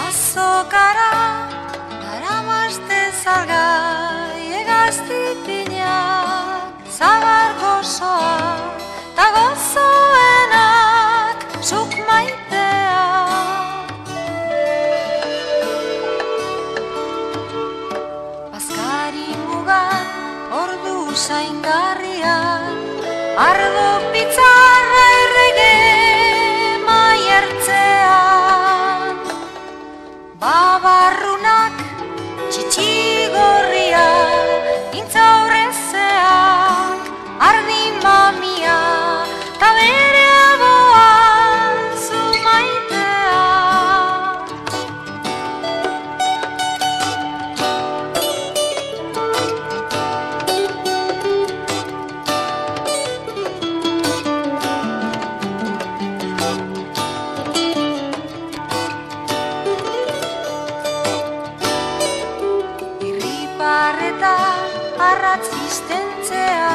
azokara daramazte salgai hegaztipinak, zabar gozoak ta gozoenak zuk maitea. Bazkari mugan ordu zaingarrian, ardo pitzarra errege maiertzean, babarrunak txitxigorria intzaurrezeak, ardi mamia ta bere aboan zu maitea. Irriparreta arratz iztentzea,